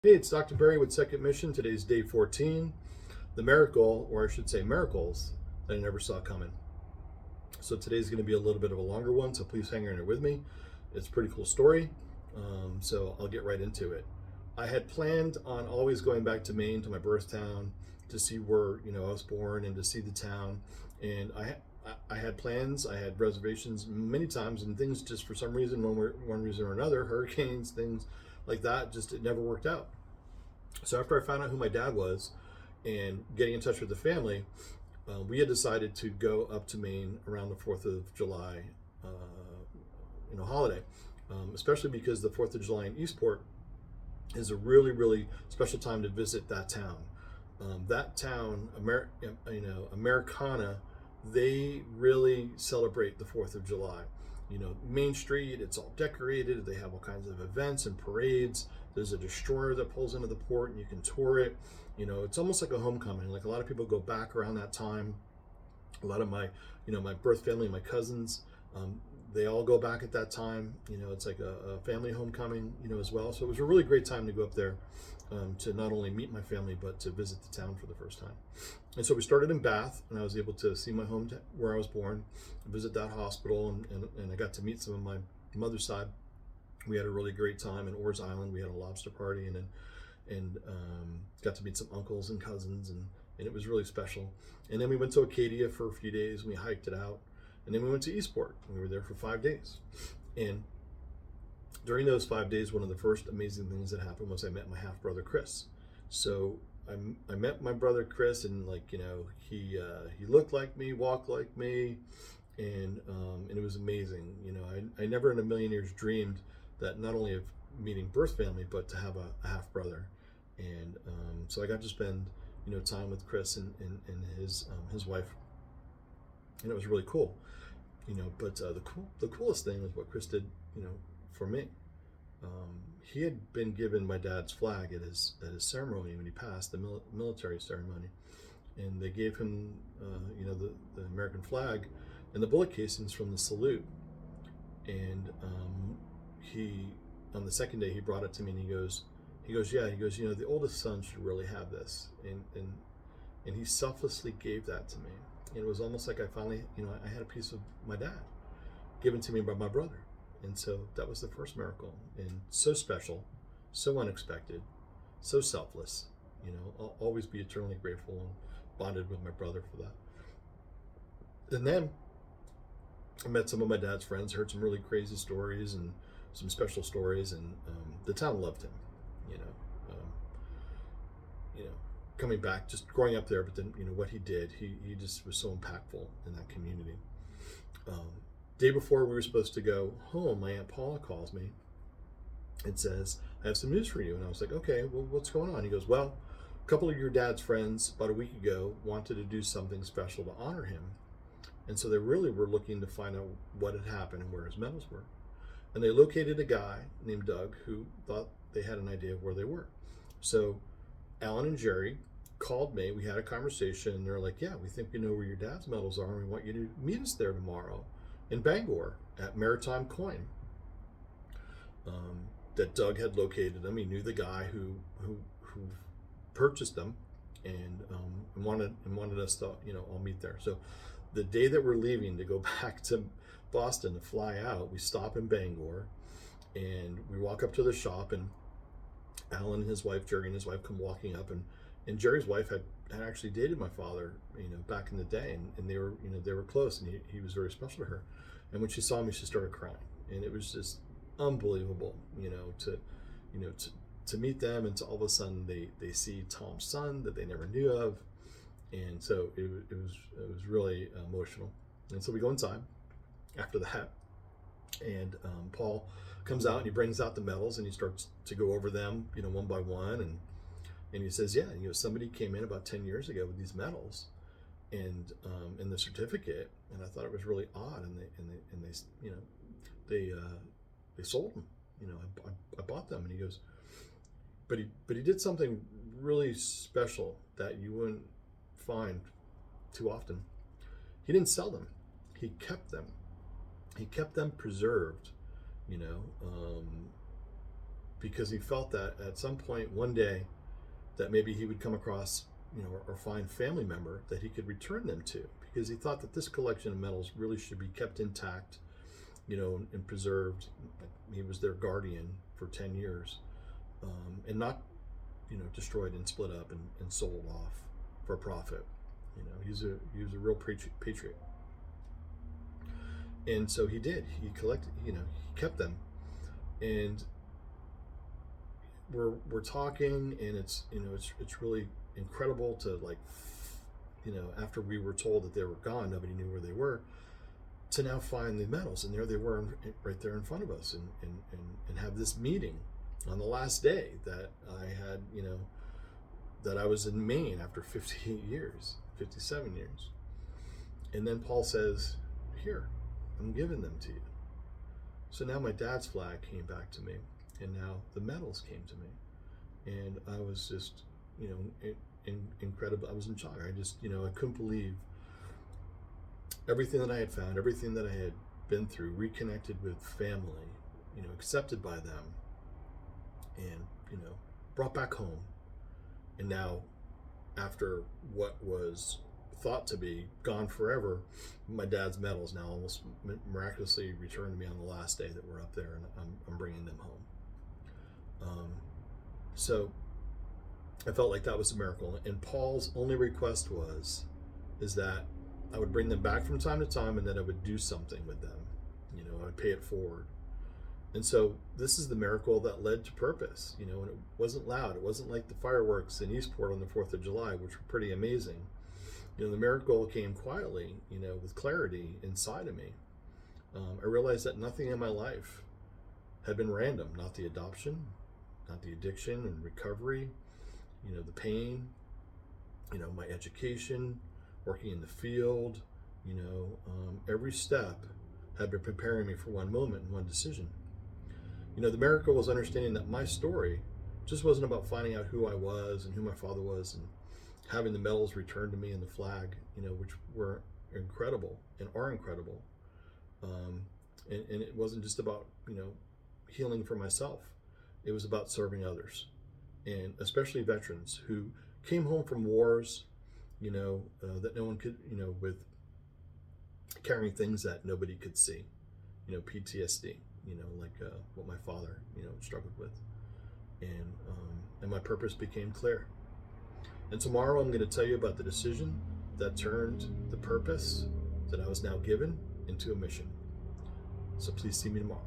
Hey, it's Dr. Barry with Second Mission. Today's day 14. The miracle, or I should say miracles, that I never saw coming. So today's going to be a little bit of a longer one, so please hang in there with me. It's a pretty cool story, so I'll get right into it. I had planned on always going back to Maine, to my birth town, to see where I was born and to see the town. And I had plans, I had reservations many times, and things just for some reason, one reason or another, hurricanes, things like that, just it never worked out. So after I found out who my dad was and getting in touch with the family, we had decided to go up to Maine around the 4th of July, holiday, especially because the 4th of July in Eastport is a really, really special time to visit that town. That town, Americana, they really celebrate the 4th of July. Main Street, it's all decorated. They have all kinds of events and parades. There's a destroyer that pulls into the port and you can tour it. It's almost like a homecoming. Like a lot of people go back around that time. A lot of my birth family, my cousins, they all go back at that time. It's like a family homecoming, as well. So it was a really great time to go up there, to not only meet my family, but to visit the town for the first time. And so we started in Bath, and I was able to see my home where I was born, visit that hospital, and I got to meet some of my mother's side. We had a really great time in Orr's Island. We had a lobster party, and got to meet some uncles and cousins, and it was really special. And then we went to Acadia for a few days, and we hiked it out. And then we went to Eastport. We were there for 5 days. And during those 5 days, one of the first amazing things that happened was I met my half brother Chris. So I met my brother Chris, and he looked like me, walked like me, and it was amazing. I never in a million years dreamed that not only of meeting birth family, but to have a half brother. And so I got to spend time with Chris and his wife, and it was really cool. But the coolest thing was what Chris did, for me. He had been given my dad's flag at his ceremony when he passed, the military ceremony, and they gave him the American flag and the bullet casings from the salute. And he on the second day he brought it to me, and he goes, the oldest son should really have this, and he selflessly gave that to me. And it was almost like I finally, I had a piece of my dad given to me by my brother. And so that was the first miracle, and so special, so unexpected, so selfless. I'll always be eternally grateful and bonded with my brother for that. And then I met some of my dad's friends, heard some really crazy stories and some special stories, and the town loved him. You know, um, you know, coming back, just growing up there, but then what he did, he just was so impactful in that community. Um, Day before we were supposed to go home, my Aunt Paula calls me and says, "I have some news for you." And I was like, "Okay, well, what's going on?" He goes, "Well, a couple of your dad's friends about a week ago wanted to do something special to honor him. And so they really were looking to find out what had happened and where his medals were. And they located a guy named Doug who thought they had an idea of where they were. So Alan and Jerry called me. We had a conversation, and they're like, "Yeah, we think we know where your dad's medals are, and we want you to meet us there tomorrow in Bangor at Maritime Coin." That Doug had located them. He knew the guy who purchased them, and wanted us to all meet there. So the day that we're leaving to go back to Boston to fly out, we stop in Bangor, and we walk up to the shop, and Alan and his wife, Jerry and his wife, come walking up, and Jerry's wife had actually dated my father, back in the day, and they were close, and he was very special to her. And when she saw me, she started crying, and it was just unbelievable, you know, to to meet them, and to all of a sudden they see Tom's son that they never knew of, and so it was really emotional. And so we go inside after that, and Paul comes out and he brings out the medals and he starts to go over them, one by one, and he says, "Yeah, somebody came in about 10 years ago with these medals, and in the certificate, and I thought it was really odd, and they they sold them. I bought them." And he goes, but he did something really special that you wouldn't find too often. He didn't sell them. He kept them. He kept them preserved, you know, um, because he felt that at some point one day that maybe he would come across, or find family member that he could return them to, because he thought that this collection of medals really should be kept intact, and preserved. He was their guardian for 10 years, and not, destroyed and split up and sold off for profit. He was a real patriot. And so he did. He collected, he kept them. And we're talking, and it's really incredible to, like, after we were told that they were gone, nobody knew where they were, to now find the medals, and there they were right there in front of us, and have this meeting on the last day that I had, that I was in Maine after 58 years, 57 years. And then Paul says, here, I'm giving them to you. So now my dad's flag came back to me, and now the medals came to me. And I was just, incredible. I was in shock. I just, I couldn't believe everything that I had found, everything that I had been through, reconnected with family, accepted by them, and, brought back home. And now, after what was thought to be gone forever, my dad's medals now almost miraculously returned to me on the last day that we're up there, and I'm bringing them home. So I felt like that was a miracle. And Paul's only request is that I would bring them back from time to time, and then I would do something with them. I would pay it forward. And so this is the miracle that led to purpose, and it wasn't loud. It wasn't like the fireworks in Eastport on the 4th of July, which were pretty amazing. The miracle came quietly, with clarity inside of me. I realized that nothing in my life had been random, not the adoption, not the addiction and recovery, the pain, my education, working in the field, every step had been preparing me for one moment and one decision. The miracle was understanding that my story just wasn't about finding out who I was and who my father was and having the medals returned to me and the flag, which were incredible and are incredible. And it wasn't just about, healing for myself. It was about serving others, and especially veterans who came home from wars, that no one could, with carrying things that nobody could see, PTSD, like what my father, struggled with. And my purpose became clear. And tomorrow I'm going to tell you about the decision that turned the purpose that I was now given into a mission. So please see me tomorrow.